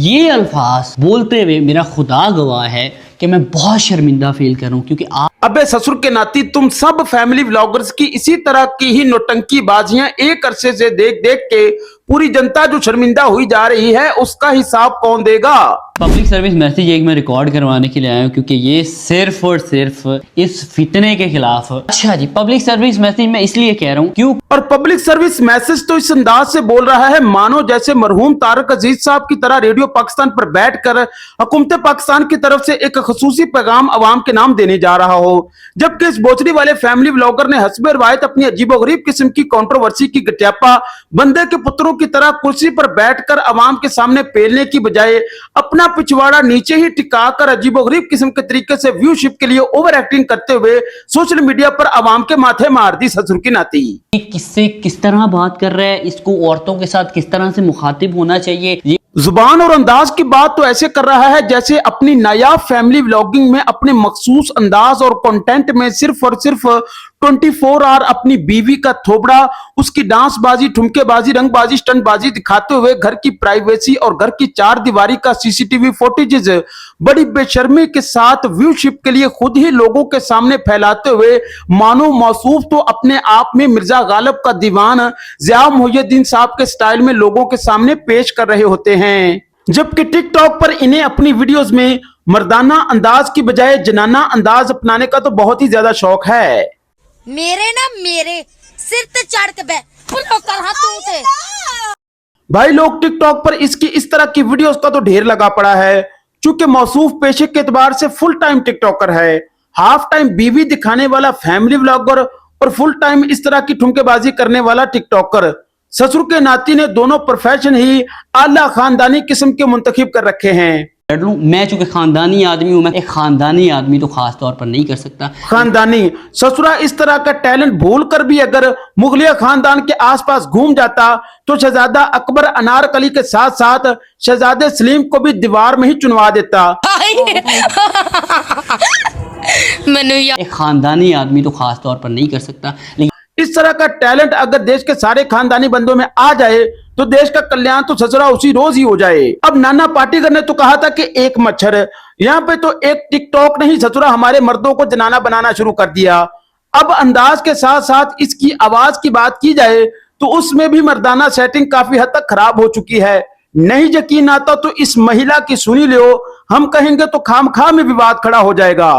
ये अल्फाज बोलते हुए मेरा खुदा गवाह है कि मैं बहुत शर्मिंदा फील कर रहा हूँ, क्योंकि आप अबे ससुर के नाती, तुम सब फैमिली व्लॉगर्स की इसी तरह की ही नौटंकी बाजियां एक अरसे से देख देख के पूरी जनता जो शर्मिंदा हुई जा रही है, उसका हिसाब कौन देगा। पब्लिक सर्विस मैसेज एक मैं रिकॉर्ड करवाने के लिए आया हूँ, क्योंकि ये सिर्फ और सिर्फ इस फितने के खिलाफ। अच्छा जी, पब्लिक सर्विस मैसेज मैं इसलिए कह रहा हूँ क्यों, और पब्लिक सर्विस मैसेज तो इस अंदाज से बोल रहा है मानो जैसे मरहूम तारक अजीज साहब की तरह रेडियो पाकिस्तान पर बैठकर हुकूमत पाकिस्तान की तरफ से एक खसूसी पैगाम अवाम के नाम देने जा रहा हो। जबकि इस बोचरी वाले फैमिली व्लॉगर ने हस्बे रवायत अपनी अजीबोगरीब किस्म की कंट्रोवर्सी की गट्यापा बंदे के पुत्रों की तरह कुर्सी पर बैठकर अवाम के सामने पेलने की बजाय अपना पिछवाड़ा नीचे ही टिकाकर अजीबोगरीब किस्म के तरीके से व्यूशिप के लिए ओवर एक्टिंग करते हुए सोशल मीडिया पर अवाम के माथे मार दी ससुर की नाती। किससे किस तरह बात कर रहा है, इसको औरतों के साथ किस तरह से मुखातिब होना चाहिए, ये जुबान और अंदाज की बात तो ऐसे कर रहा है जैसे अपनी नायाब फैमिली व्लॉगिंग में अपने मखसूस अंदाज और कंटेंट में सिर्फ और सिर्फ 24 आवर अपनी बीवी का थोबड़ा, उसकी डांसबाजी, ठुमकेबाजी, रंगबाजी, स्टंटबाजी दिखाते हुए घर की प्राइवेसी और घर की चार दीवारी का सीसीटीवी फुटेजेस बड़ी बेशर्मी के साथ व्यूशिप के लिए खुद ही लोगों के सामने फैलाते हुए मानो मौसूफ तो अपने आप में मिर्जा गालिब का दीवान ज़िया मुहियुद्दीन साहब के स्टाइल में लोगों के सामने पेश कर रहे होते हैं। जबकि टिकटॉक पर इन्हें अपनी वीडियोस में मर्दाना अंदाज की बजाय जनाना अंदाज अपनाने का तो बहुत ही ज्यादा शौक है। मेरे सिर ते चढ़ के कर हाथों से भाई लोग टिकटॉक पर इसकी इस तरह की वीडियोस का तो ढेर लगा पड़ा है। चूंकि मौसूफ पेशे के एतबार से फुल टाइम टिकटॉकर है, हाफ टाइम बीवी दिखाने वाला फैमिली व्लॉगर और फुल टाइम इस तरह की ठुमकेबाजी करने वाला टिकटॉकर, ससुर के नाती ने दोनों प्रोफेशन ही आला खानदानी किस्म के मुंतखब कर रखे हैं। मैं चूंकि खानदानी आदमी हूं, मैं एक खानदानी आदमी तो खास तौर पर नहीं कर सकता। खानदानी ससुरा इस तरह का टैलेंट भूल कर भी अगर मुगलिया खानदान के आसपास घूम जाता तो शहजादा अकबर अनारकली के साथ साथ शहजादे सलीम को भी दीवार में ही चुनवा देता। एक खानदानी आदमी तो खास तौर पर नहीं कर सकता, लेकिन इस तरह का टैलेंट अगर देश के सारे खानदानी बंदों में आ जाए तो देश का कल्याण तो ससुरा उसी रोज ही हो जाए। अब नाना पाटेकर ने तो कहा था कि एक मच्छर, यहाँ पे तो एक टिकटॉक ने ही ससुरा हमारे मर्दों को जनाना बनाना शुरू कर दिया। अब अंदाज के साथ साथ इसकी आवाज की बात की जाए तो उसमें भी मर्दाना सेटिंग काफी हद तक खराब हो चुकी है। नहीं यकीन आता तो इस महिला की सुनी लो, हम कहेंगे तो खामखा में विवाद खड़ा हो जाएगा।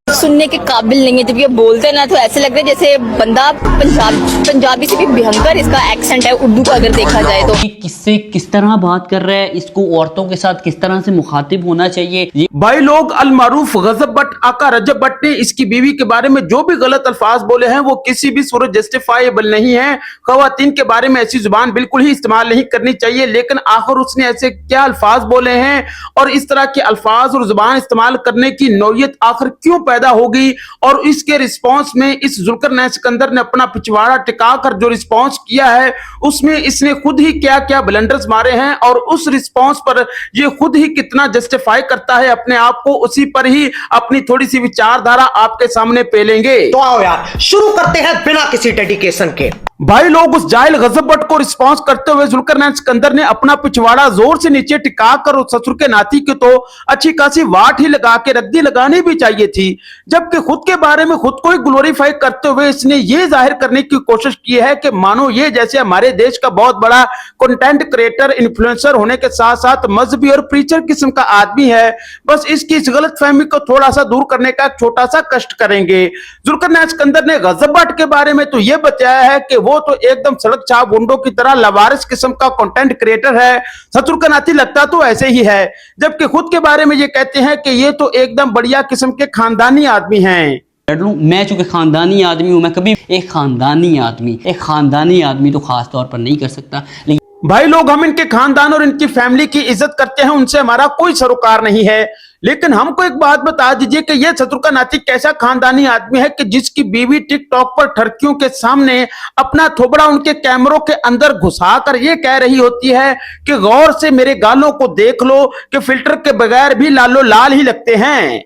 सुनने के काबिल नहीं है। जब ये बोलते हैं ना तो ऐसे लगता है जैसे बंदा पंजाबी से भी भयंकर इसका एक्सेंट है उर्दू का अगर देखा जाए तो। किससे किस तरह बात कर रहा है, इसको औरतों के साथ किस तरह से मुखातिब होना चाहिए। ये भाई लोग अलमारूफ गजब भट्ट आका रजब भट्ट ने इसकी बीवी के बारे में जो भी गलत अल्फाज बोले हैं वो किसी भी सूरत जस्टिफाइबल नहीं है। खवातीन के बारे में ऐसी जुबान बिल्कुल ही इस्तेमाल नहीं करनी चाहिए, लेकिन आखिर उसने ऐसे क्या अल्फाज बोले हैं और इस तरह के अल्फाज और जुबान इस्तेमाल करने की नौयत आखिर क्यों पैदा होगी। और इसके रिस्पांस में इस जुल्करनैन सिकंदर ने अपना पिछवाड़ा टिकाकर जो रिस्पांस किया है उसमें इसने खुद ही क्या क्या ब्लंडर्स मारे हैं और उस रिस्पांस पर ये खुद ही कितना जस्टिफाई करता है अपने आप को, उसी पर ही अपनी थोड़ी सी विचारधारा आपके सामने पेलेंगे। तो आओ यार शुरू करते हैं बिना किसी डेडिकेशन के। भाई लोग उस जाहिल गजब भट्ट को रिस्पांस करते हुए जुल्करनैन सिकंदर ने अपना पिछवाड़ा जोर से नीचे टिकाकर उस ससुर के नाती की तो अच्छी खासी वाट ही लगा के रद्दी लगानी भी चाहिए थी। जबकि खुद के बारे में खुद को ही ग्लोरीफाई करते हुए इसने ये जाहिर करने की कोशिश की है कि मानो ये जैसे हमारे देश का बहुत बड़ा कंटेंट क्रिएटर इन्फ्लुएंसर होने के साथ साथ मजहबी और प्रीचर किस्म का आदमी है। बस इसकी इस गलत फहमी को थोड़ा सा दूर करने का छोटा सा कष्ट करेंगे। जुल्करनैन सिकंदर ने गजब भट्ट के बारे में तो ये बताया है कि वो तो एकदम सड़क छाप गुंडों की तरह लवारिस किस्म का कंटेंट क्रिएटर है, ससुर का नाती लगता तो ऐसे ही है। जबकि खुद के बारे में ये कहते हैं कि ये तो एकदम बढ़िया किस्म के खानदानी आदमी हैं। मैं चूंकि खानदानी आदमी हूं, मैं कभी एक खानदानी आदमी तो खास तौर पर नहीं कर सकता, लेकिन भाई लोग हम इनके खानदान और इनकी फैमिली की इज्जत करते हैं, उनसे हमारा कोई सरोकार नहीं है। लेकिन हमको एक बात बता दीजिए कि ये ससुर का नाती कैसा खानदानी आदमी है कि जिसकी बीवी टिकटॉक पर ठरकियों के सामने अपना थोबड़ा उनके कैमरों के अंदर घुसाकर ये कह रही होती है कि गौर से मेरे गालों को देख लो कि फिल्टर के बगैर भी लालो लाल ही लगते हैं।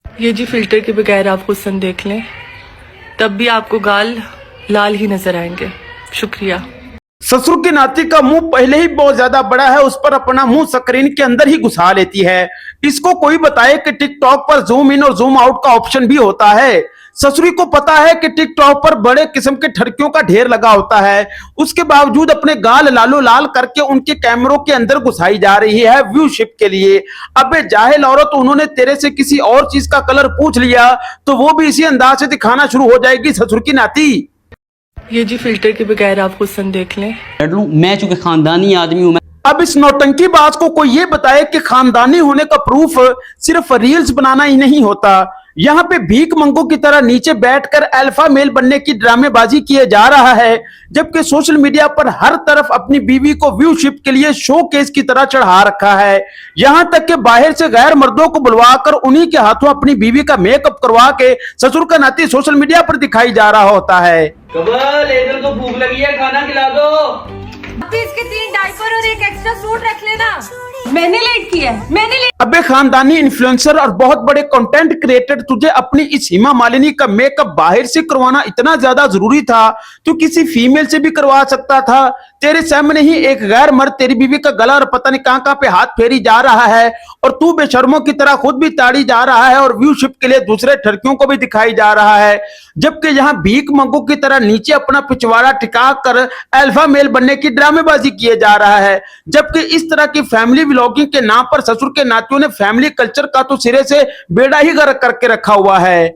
ये जी फिल्टर के बगैर आप हुस्न देख लें तब भी आपको गाल लाल ही नजर आएंगे। शुक्रिया। ससुर की नाती का मुंह पहले ही बहुत ज्यादा बड़ा है, उस पर अपना मुंह स्क्रीन के अंदर ही घुसा लेती है। इसको कोई बताए कि टिकटॉक पर जूम इन और जूम आउट का ऑप्शन भी होता है। ससुरी को पता है कि टिकटॉक पर बड़े किस्म के ठरकियों का ढेर लगा होता है, उसके बावजूद अपने गाल लालो लाल करके उनके कैमरों के अंदर घुसाई जा रही है व्यूशिप के लिए। अबे जाहिल औरत, उन्होंने तेरे से किसी और चीज का कलर पूछ लिया तो वो भी इसी अंदाज से दिखाना शुरू हो जाएगी ससुर की नाती। ये जी फिल्टर के बगैर आप हुस्न देख लें। मैं चूंकि खानदानी आदमी हूं, अब इस नौटंकीबाज को कोई ये बताए कि खानदानी होने का प्रूफ सिर्फ रील्स बनाना ही नहीं होता। यहाँ पे भीख मंगों की तरह नीचे बैठकर अल्फा मेल बनने की ड्रामेबाजी किए जा रहा है, जबकि सोशल मीडिया पर हर तरफ अपनी बीवी को व्यूशिप के लिए शो केस की तरह चढ़ा रखा है। यहाँ तक कि बाहर से गैर मर्दों को बुलवाकर उन्हीं के हाथों अपनी बीवी का मेकअप करवा के ससुर का नाती सोशल मीडिया पर दिखाई जा रहा होता है। कमल, इधर तो भूख लगी है, खाना खिला दो। तो इसके 3 डायपर और एक एक्स्ट्रा सूट रख लेना। मैंने लेट किया है, मैंने लेट। अबे खानदानी इन्फ्लुएंसर और बहुत बड़े कंटेंट क्रिएटर, तुझे अपनी इस हेमा मालिनी का मेकअप बाहर से करवाना इतना ज्यादा जरूरी था? तू किसी फीमेल से भी करवा सकता था। तेरे सामने ही एक गैर मर्द तेरी बीवी का गला और पता नहीं कहां पे हाथ फेरी जा रहा है और तू बेशर्मों की तरह खुद भी ताड़ी जा रहा है और व्यूशिप के लिए दूसरे ठरकियों को भी दिखाई जा रहा है, जबकि यहाँ भीख मंगों की तरह नीचे अपना पिछवाड़ा टिका कर अल्फा मेल बनने की ड्रामेबाजी किए जा रहा है। जबकि इस तरह की फैमिली व्लॉगिंग के नाम पर ससुर के नातियों ने फैमिली कल्चर का तो सिरे से बेड़ा ही गर्क करके रखा हुआ है।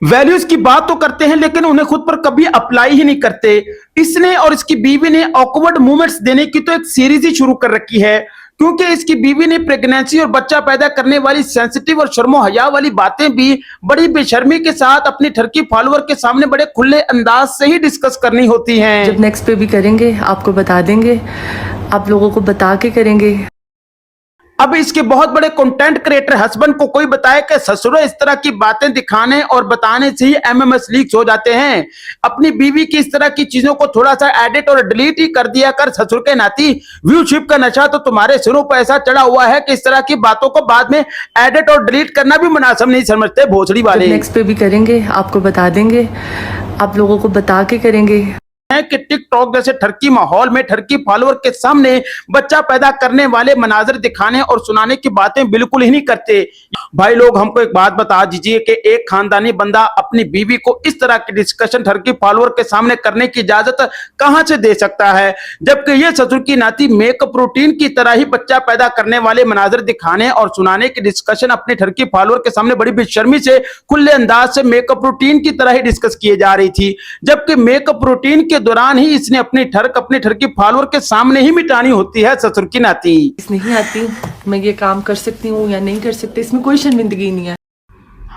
वैल्यूज की बात तो करते हैं लेकिन उन्हें खुद पर कभी अप्लाई ही नहीं करते। इसने और इसकी बीवी ने ऑकवर्ड मूवमेंट्स देने की तो एक सीरीज ही शुरू कर रखी है, क्योंकि इसकी बीवी ने प्रेगनेंसी और बच्चा पैदा करने वाली सेंसिटिव और शर्मो हया वाली बातें भी बड़ी बेशर्मी के साथ अपनी ठरकी फॉलोअर के सामने बड़े खुले अंदाज से ही डिस्कस करनी होती हैं। जब नेक्स्ट पे भी करेंगे आपको बता देंगे, आप लोगों को बता के करेंगे। अब इसके बहुत बड़े कंटेंट क्रिएटर हस्बैंड को कोई बताए कि ससुर इस तरह की बातें दिखाने और बताने से ही एमएमएस लीक्स हो जाते हैं। अपनी बीवी की इस तरह की चीजों को थोड़ा सा एडिट और डिलीट ही कर दिया कर ससुर के नाती। व्यूशिप का नशा तो तुम्हारे सिरों पर ऐसा चढ़ा हुआ है कि इस तरह की बातों को बाद में एडिट और डिलीट करना भी मुनासिब नहीं समझते भोसड़ी वाले। नेक्स्ट पे भी करेंगे आपको बता देंगे, आप लोगों को बता के करेंगे कि टिकटॉक जैसे ठरकी माहौल में ठरकी फॉलोअर के सामने बच्चा पैदा करने वाले मनाजर दिखाने और सुनाने की बातें बिल्कुल ही नहीं करते। भाई लोग, हमको एक बात बता दीजिए कि एक खानदानी बंदा अपनी बीवी को इस तरह की डिस्कशन ठरकी फॉलोअर के सामने करने की इजाजत कहां से दे सकता है, जबकि ये ससुर की नाती मेकअप रूटीन की तरह ही बच्चा पैदा करने वाले मनाजर दिखाने और सुनाने की डिस्कशन अपनी ठरकी फॉलोअर के सामने बड़ी बेशर्मी से खुले अंदाज से मेकअप रूटीन की तरह ही डिस्कस किए जा रही थी, जबकि मेकअप रूटीन के दौरान ही इसने अपनी ठरकी फॉलोअर के सामने ही मिटानी होती है ससुर की नाती। नहीं आती, मैं ये काम कर सकती हूँ या नहीं कर सकती, इसमें कोई शर्मिंदगी नहीं है।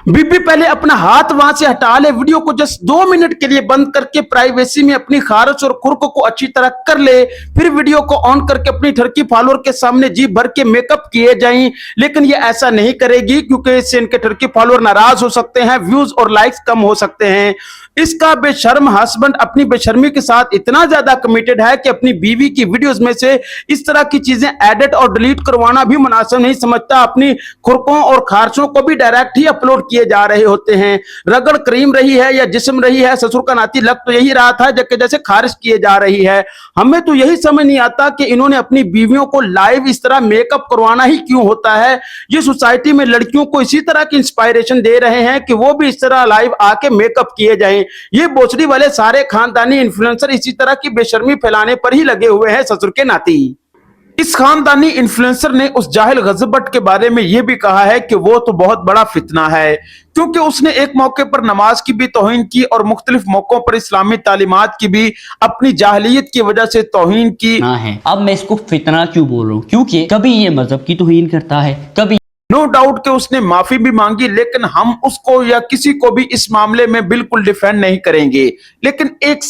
बीबी पहले अपना हाथ वहां से हटा ले, वीडियो को जस्ट 2 मिनट के लिए बंद करके प्राइवेसी में अपनी खारिश और खुरक को अच्छी तरह कर ले, फिर वीडियो को ऑन करके अपनी ठरकी फॉलोअर के सामने जी भर के मेकअप किए जाएं। लेकिन ये ऐसा नहीं करेगी क्योंकि इससे इनके ठरकी फॉलोअर नाराज हो सकते हैं, व्यूज और लाइक्स कम हो सकते हैं। इसका बेशर्म हस्बैंड अपनी बेशर्मी के साथ इतना ज्यादा कमिटेड है कि अपनी बीवी की वीडियोस में से इस तरह की चीजें एडिट और डिलीट करवाना भी मुनासिब नहीं समझता। अपनी खुरकों और खारशों को भी डायरेक्ट ही अपलोड किए जा रहे होते हैं। रगड़ क्रीम रही है या जिस्म रही है, ससुर का नाती लग तो यही रहा था जबकि जैसे खारिश किए जा रही है। हमें तो यही समझ नहीं आता कि इन्होंने अपनी बीवियों को लाइव इस तरह मेकअप करवाना ही क्यों होता है। ये सोसाइटी में लड़कियों को इसी तरह की इंस्पायरेशन दे रहे हैं कि वो भी इस तरह लाइव आके मेकअप किए जाएं। ये बोचड़ी वाले सारे खानदानी इन्फ्लुएंसर इसी तरह की बेशर्मी फैलाने पर ही लगे हुए हैं ससुर के नाती। इस खानदानी इन्फ्लुएंसर ने उस जाहिल गजब भट्ट के बारे में यह भी कहा है कि वो तो बहुत बड़ा फितना है, क्योंकि उसने एक मौके पर नमाज की भी तौहीन की और मुख्तलिफ मौकों पर इस्लामी तालीमात की भी अपनी जाहिलियत की वजह से तौहीन की। है अब मैं इसको फितना क्यों बोल रहा हूँ, क्योंकि कभी ये मजहब की तौहीन करता है, कभी नो डाउट कि उसने माफी भी मांगी, लेकिन हम उसको या किसी को भी इस मामले में बिल्कुल डिफेंड नहीं करेंगे। लेकिन एक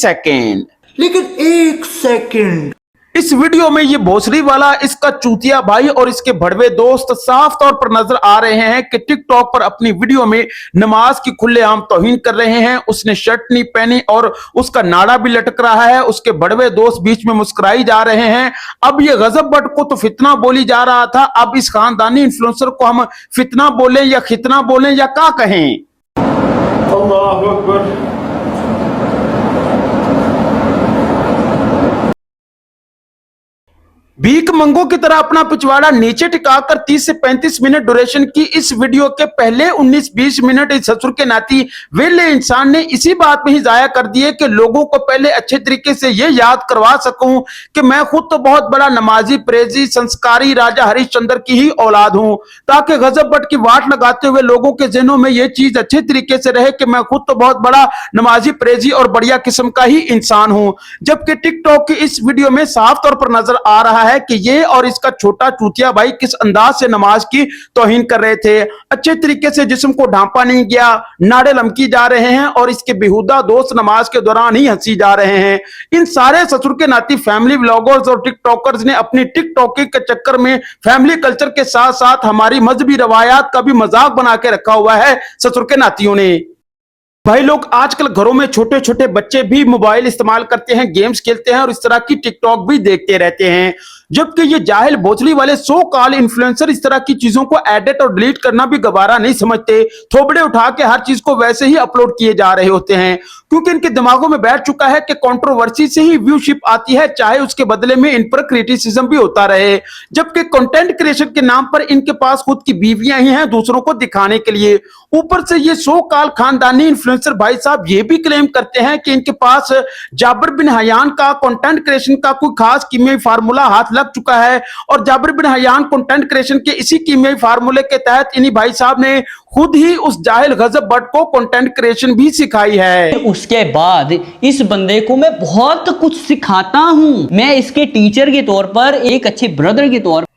सेकेंड, इस वीडियो में ये भोसड़ी वाला, इसका चूतिया भाई और इसके भड़वे दोस्त साफ तौर पर नजर आ रहे हैं कि टिकटॉक पर अपनी वीडियो में नमाज की खुलेआम तौहीन कर रहे हैं। उसने शर्ट नहीं पहनी और उसका नाड़ा भी लटक रहा है। उसके भड़वे दोस्त बीच में मुस्कुराई जा रहे हैं। अब ये गजब भट्ट को तो फितना बोली जा रहा था, अब इस खानदानी इन्फ्लुएंसर को हम फितना बोलें या खितना बोलें या क्या कहें। अल्लाह अकबर। भीख मंगों की तरह अपना पिछवाड़ा नीचे टिकाकर 30 से 35 मिनट ड्यूरेशन की इस वीडियो के पहले 19-20 मिनट इस ससुर के नाती वेले इंसान ने इसी बात में ही जाया कर दिए कि लोगों को पहले अच्छे तरीके से ये याद करवा सकूं कि मैं खुद तो बहुत बड़ा नमाजी, प्रेजी, संस्कारी राजा हरिश्चंद्र की ही औलाद हूं, ताकि गजब बट की वाट लगाते हुए लोगों के जहनों में ये चीज अच्छे तरीके से रहे कि मैं खुद तो बहुत बड़ा नमाजी, प्रेजी और बढ़िया किस्म का ही इंसान हूं। जबकि टिकटॉक की इस वीडियो में साफ तौर पर नजर आ रहा है कि ये और इसका छोटा चूतिया भाई किस अंदाज से नमाज की तौहीन कर रहे थे। अच्छे तरीके से जिस्म को ढांपा नहीं गया, नाड़े लमकी जा रहे हैं और इसके बेहुदा दोस्त नमाज के दौरान ही हंसी जा रहे हैं। इन सारे ससुर के नाती फैमिली व्लॉगर्स और टिकटॉकर्स ने अपनी टिकटॉकिंग के चक्कर में फैमिली कल्चर के साथ साथ हमारी मजहबी रवायात का भी मजाक बना के रखा हुआ है ससुर के नातियों ने। भाई लोग आजकल घरों में छोटे छोटे बच्चे भी मोबाइल इस्तेमाल करते हैं, गेम्स खेलते हैं और इस तरह की टिकटॉक भी देखते रहते हैं, जबकि ये जाहिल बोचली वाले सो कॉल इन्फ्लुएंसर इस तरह की चीजों को एडिट और डिलीट करना भी गवारा नहीं समझते। थोबड़े उठा के हर चीज को वैसे ही अपलोड किए जा रहे होते हैं, क्योंकि इनके दिमागों में बैठ चुका है कि कंट्रोवर्सी से ही व्यूशिप आती है, चाहे उसके बदले में इन पर क्रिटिसिज्म भी होता रहे। जबकि कंटेंट क्रिएशन के नाम पर इनके पास खुद की बीवियां ही हैं दूसरों को दिखाने के लिए। ऊपर से ये सो कॉल खानदानी इन्फ्लुएंसर भाई साहब ये भी क्लेम करते हैं कि इनके पास जाबिर बिन हयान का कंटेंट क्रिएशन का कोई खास कीमियाई फार्मूला हाथ लग चुका है और Jabir bin Hayyan content creation के इसी कीमियाई फार्मूले के तहत इन्हीं भाई साहब ने खुद ही उस जाहिल गजब बट को कंटेंट क्रिएशन भी सिखाई है। उसके बाद इस बंदे को मैं बहुत कुछ सिखाता हूं, मैं इसके टीचर के तौर पर, एक अच्छे ब्रदर के तौर पर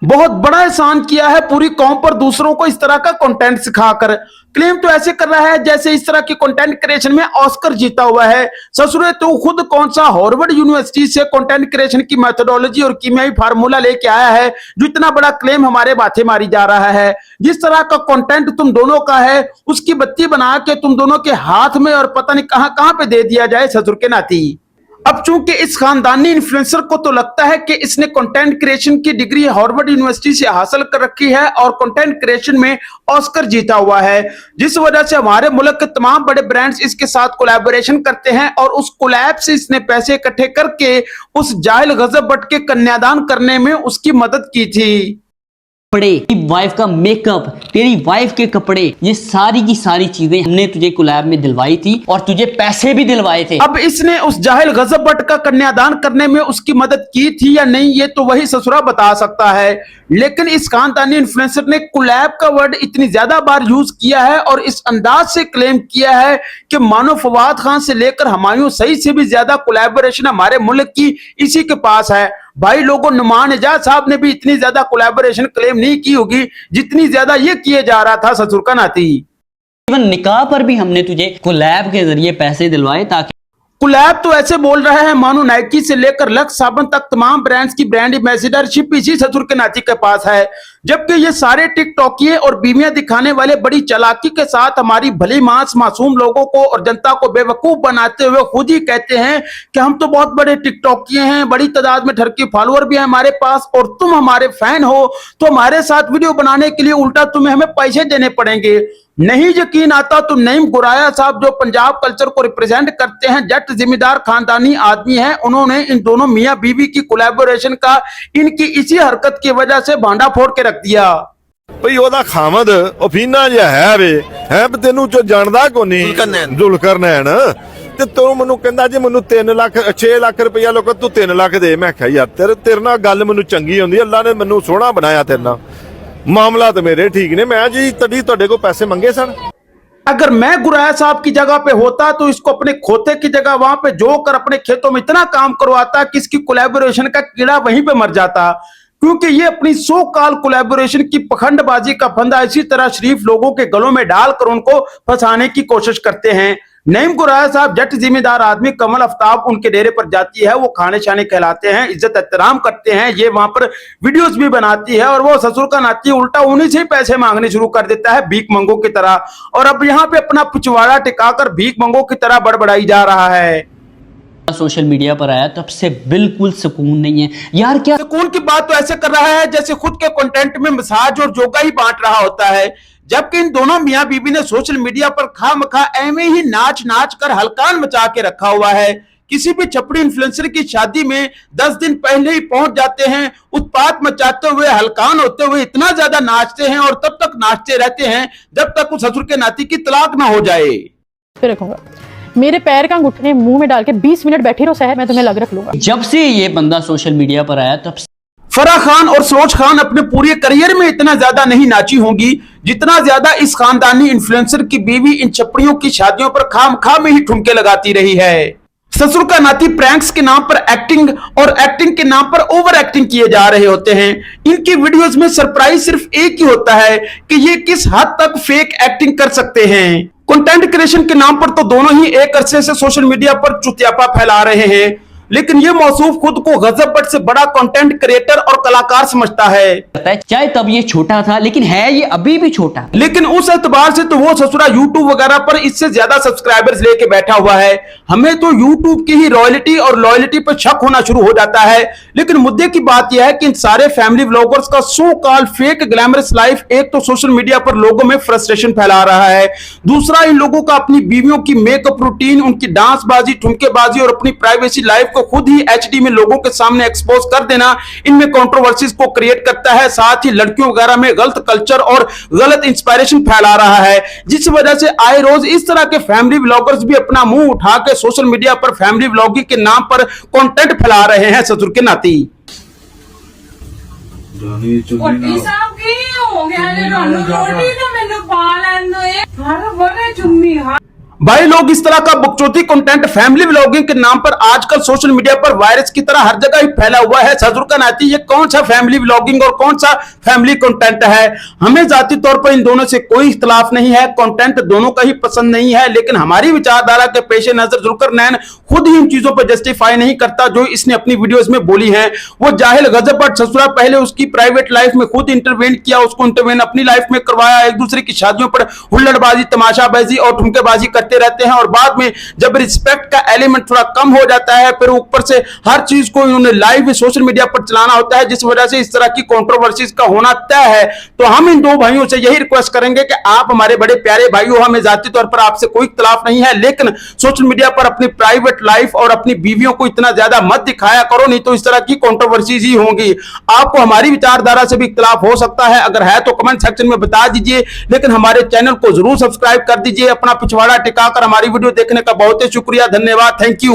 बहुत बड़ा एहसान किया है पूरी कौम पर दूसरों को इस तरह का कंटेंट सिखाकर। क्लेम तो ऐसे कर रहा है जैसे इस तरह की कंटेंट क्रिएशन में ऑस्कर जीता हुआ है। ससुरे तो खुद कौन सा हार्वर्ड यूनिवर्सिटी से कंटेंट क्रिएशन की मेथोडोलॉजी और कीमियाई फार्मूला लेके आया है जो इतना बड़ा क्लेम हमारे माथे मारी जा रहा है। जिस तरह का कंटेंट तुम दोनों का है उसकी बत्ती बना के तुम दोनों के हाथ में और पता नहीं कहां कहां पे दे दिया जाए ससुर के नाती। अब चूंकि इस खानदानी इन्फ्लुएंसर को तो लगता है कि इसने कंटेंट क्रिएशन की डिग्री हार्वर्ड यूनिवर्सिटी से हासिल कर रखी है और कंटेंट क्रिएशन में ऑस्कर जीता हुआ है, जिस वजह से हमारे मुल्क के तमाम बड़े ब्रांड्स इसके साथ कोलैबोरेशन करते हैं और उस कोलैब से इसने पैसे इकट्ठे करके उस जाहिल गजब बट के कन्यादान करने में उसकी मदद की थी। तेरी वाइफ का मेकअप, तेरी वाइफ के कपड़े, ये सारी की सारी चीजें हमने तुझे कोलैब में दिलवाई थी और तुझे पैसे भी दिलवाए थे। अब इसने उस जाहिल गजब बट का कन्यादान करने में उसकी मदद की थी या नहीं ये तो वही ससुरा बता सकता है, लेकिन इस खानदानी इन्फ्लुएंसर ने कोलैब का वर्ड इतनी ज्यादा बार यूज किया है और इस अंदाज से क्लेम किया है कि मानो फवाद खान से लेकर हुमायूं सईद से भी ज्यादा कोलैबोरेशन हमारे मुल्क की इसी के पास है। भाई लोगों, नुमान इजाज साहब ने भी इतनी ज्यादा कोलैबोरेशन क्लेम नहीं की होगी जितनी ज्यादा ये किए जा रहा था ससुर का नाती। इवन निकाह पर भी हमने तुझे कोलैब के जरिए पैसे दिलवाए ताकि कोलैब तो ऐसे बोल रहे हैं मानो नाइकी से लेकर लक्स साबुन तक तमाम ब्रांड्स की ब्रांड एम्बेसडरशिप इसी ससुर के नाती के पास है, जबकि ये सारे टिकटॉकिये और बीवियां दिखाने वाले बड़ी चालाकी के साथ हमारी भली मांस मासूम लोगों को और जनता को बेवकूफ बनाते हुए खुद ही कहते हैं कि हम तो बहुत बड़े टिकटॉकिये हैं, बड़ी तादाद में ठरकी फॉलोअर भी है हमारे पास और तुम हमारे फैन हो तो हमारे साथ वीडियो बनाने के लिए उल्टा तुम्हें हमें पैसे देने पड़ेंगे। नहीं यकीन आता तो नईम गुराया साहब जो पंजाब कल्चर को रिप्रेजेंट करते हैं, जट जिम्मेदार खानदानी आदमी हैं, उन्होंने इन दोनों मियां बीवी की कोलैबोरेशन का इनकी इसी हरकत की वजह से भांडा फोड़ के रख दिया। ਭਈ ਉਹਦਾ ਖਾਮਦ ਉਹ ਫੀਨਾ ਜਿਹਾ ਹੈ ਵੇ ਹੈ ਤੈਨੂੰ ਜੋ ਜਾਣਦਾ ਕੋ ਨਹੀਂ ਜ਼ੁਲਕਰਨੈਨ ਤੇ ਤੂੰ ਮੈਨੂੰ ਕਹਿੰਦਾ ਜੇ ਮੈਨੂੰ 3 ਲੱਖ 6 ਲੱਖ ਰੁਪਇਆ ਲੋਕ ਤੂੰ 3 ਲੱਖ ਦੇ। ਮੈਂ ਕਿਹਾ ਯਾਰ ਤੇਰੇ ਨਾਲ ਗੱਲ ਮੈਨੂੰ ਚੰਗੀ ਹੁੰਦੀ, ਅੱਲਾ ਨੇ ਮੈਨੂੰ ਸੋਹਣਾ ਬਣਾਇਆ, ਤੇਰੇ ਨਾਲ ਮਾਮਲਾ ਤੇ ਮੇਰੇ ਠੀਕ ਨੇ। ਮੈਂ ਜੀ ਤੜੀ ਤੁਹਾਡੇ ਕੋਲ ਪੈਸੇ ਮੰਗੇ ਸਨ। अगर मैं गुराया साहब की जगह पे होता तो इसको अपने खोते की जगह वहां पे जोकर अपने खेतों में इतना काम करवाता कि इसकी कोलैबोरेशन का कीड़ा वहीं पे मर जाता, क्योंकि ये अपनी सो कॉल कोलैबोरेशन की पखंडबाजी का फंदा इसी तरह शरीफ लोगों के गलों में डालकर उनको फंसाने की कोशिश करते हैं। नईम गुराया साहब जट जिम्मेदार आदमी, कमल आफ्ताब उनके डेरे पर जाती है, वो खाने शाने कहलाते हैं, इज्जत एहतराम करते हैं, ये वहां पर वीडियोस भी बनाती है और वो ससुर का नाती उल्टा उन्हीं से ही पैसे मांगने शुरू कर देता है भीख मंगों की तरह, और अब यहाँ पे अपना पिछवाड़ा टिकाकर भीख मंगों की तरह बड़बड़ाई जा रहा है। सोशल मीडिया पर आया तब से बिल्कुल सुकून नहीं है यार। क्या सुकून की बात तो ऐसे कर रहा है जैसे खुद के कंटेंट में मसाज और योगा ही बांट रहा होता है, जबकि इन दोनों मियां बीबी ने सोशल मीडिया पर खामखा एवं ही नाच नाच कर हलकान मचा के रखा हुआ है। किसी भी छपड़ी इन्फ्लुएंसर की शादी में 10 दिन पहले ही पहुंच जाते हैं, उत्पात मचाते हुए, हलकान होते हुए इतना ज्यादा नाचते हैं और तब तक नाचते रहते हैं जब तक उस ससुर के नाती की तलाक ना हो जाए। फिर रखूंगा मेरे पैर का अंगूठे मुंह में डाल के 20 मिनट बैठी रहो सहर, मैं तुम्हें लग रख लूंगा। जब से ये बंदा सोशल मीडिया पर आया तब फराह खान और सरोज खान अपने पूरे करियर में इतना ज्यादा नहीं नाची होंगी जितना ज्यादा इस खानदानी इन्फ्लुएंसर की बीवी इन छपड़ियों की शादियों पर खामखा में ही ठुमके लगाती रही है। ससुर का नाती प्रैंक्स के नाम पर एक्टिंग और एक्टिंग के नाम पर ओवर एक्टिंग किए जा रहे होते हैं। इनकी वीडियोस में सरप्राइज सिर्फ एक ही होता है कि ये किस हद तक फेक एक्टिंग कर सकते हैं। कंटेंट क्रिएशन के नाम पर तो दोनों ही एक अरसे से सोशल मीडिया पर चुतियापा फैला रहे हैं, लेकिन ये मौसूफ खुद को गजब बट से बड़ा कंटेंट क्रिएटर और कलाकार समझता है। चाहे तब ये छोटा था लेकिन है ये अभी भी छोटा, लेकिन उस एतबार से तो वो ससुरा यूट्यूब वगैरह पर इससे ज्यादा सब्सक्राइबर्स लेके बैठा हुआ है। हमें तो यूट्यूब की ही रॉयल्टी और लॉयल्टी पर शक होना शुरू हो जाता है। लेकिन मुद्दे की बात यह है कि इन सारे फैमिली व्लॉगर्स का so called fake glamorous life एक तो सोशल मीडिया पर लोगों में फ्रस्ट्रेशन फैला रहा है, दूसरा इन लोगों का अपनी बीवियों की मेकअप रूटीन, उनकी डांसबाजी, ठुमकेबाजी और अपनी प्राइवेसी लाइफ को खुद ही एचडी में लोगों के सामने एक्सपोज कर देना इनमें कंट्रोवर्सीज को क्रिएट करता है। साथ ही लड़कियों वगैरह में गलत कल्चर और गलत इंस्पायरेशन फैला रहा है, जिस वजह से आए रोज इस तरह के फैमिली व्लॉगर्स भी अपना मुंह उठा के सोशल मीडिया पर फैमिली व्लॉगिंग के नाम पर कंटेंट फैला रहे हैं ससुर के नाती। कोटी साहब की हो गया ने रोटी तो मैंने पा लेंदो ए हर बड़े चुम्मी हां भाई लोग इस तरह का बकचोदी कंटेंट फैमिली व्लॉगिंग के नाम पर आजकल सोशल मीडिया पर वायरस की तरह हर जगह ही फैला हुआ है। ससुर का नाती ये कौन सा फैमिली व्लॉगिंग और कौन सा फैमिली कंटेंट है? हमें जाती तौर पर इन दोनों से कोई इख्तलाफ नहीं है, कंटेंट दोनों का ही पसंद नहीं है, लेकिन हमारी विचारधारा के पेश नजर जुल्करनैन खुद ही इन चीजों पर जस्टिफाई नहीं करता जो इसने अपनी वीडियोस में बोली है। वो जाहिल गजब बट ससुरा पहले उसकी प्राइवेट लाइफ में खुद इंटरवेन किया, उसको इंटरवेन अपनी लाइफ में करवाया, एक दूसरे की शादियों पर हुल्लड़बाजी, तमाशाबाजी और ठुमकेबाजी करते रहते हैं और बाद में जब रिस्पेक्ट का एलिमेंट थोड़ा कम हो जाता है फिर ऊपर से हर चीज को इन्होंने लाइव सोशल मीडिया पर चलाना होता है, जिस वजह से इस तरह की कंट्रोवर्सीज का होना तय है। तो हम इन दो भाइयों से यही रिक्वेस्ट करेंगे कि आप हमारे बड़े प्यारे भाई हो, हमें जाती तौर पर आपसे कोई इख्तलाफ नहीं है, लेकिन सोशल मीडिया पर अपनी प्राइवेट लाइफ और अपनी बीवियों को इतना ज्यादा मत दिखाया करो, नहीं तो इस तरह की कंट्रोवर्सीज ही होंगी। आपको हमारी विचारधारा से भी इख्तलाफ हो सकता है, अगर है तो कमेंट सेक्शन में बता दीजिए, लेकिन हमारे चैनल को जरूर सब्सक्राइब कर दीजिए। अपना पिछवाड़ा टिकाकर हमारी वीडियो देखने का बहुत ही शुक्रिया, धन्यवाद, थैंक यू।